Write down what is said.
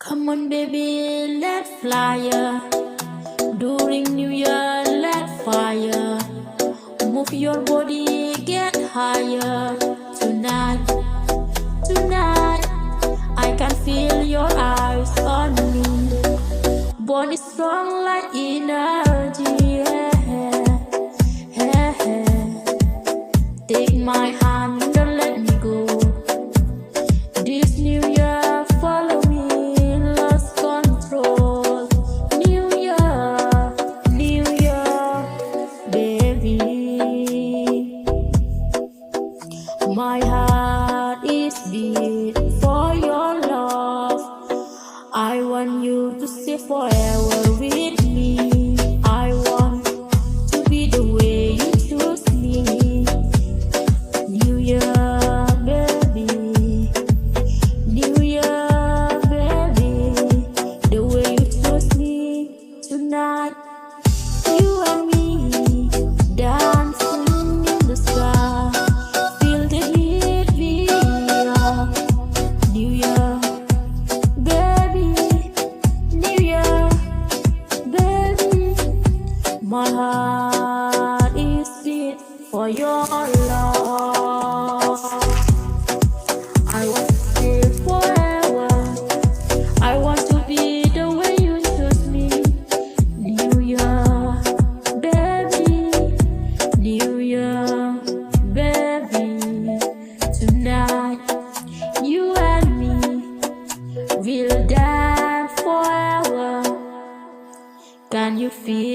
Come on, baby, let's fly during New Year, let fire. Move your body, get higher. Tonight, tonight, I can feel your eyes on me. Body strong like energy. Take my hand, don't let me go. This New Year, follow me, lost control. New Year, baby. My heart is beat for your love. I want you to stay forever with me. I want to be the way you choose me. New Year, baby. New Year, baby. The way you choose me tonight. You and me dancing in the sky. Feel the heat we are. New Year, baby. New Year, baby. My heart is beat for your love. I want to stay forever. I want to be the way you choose me. New Year, baby. New Year, baby. Tonight, you and me will dance forever. Can you feel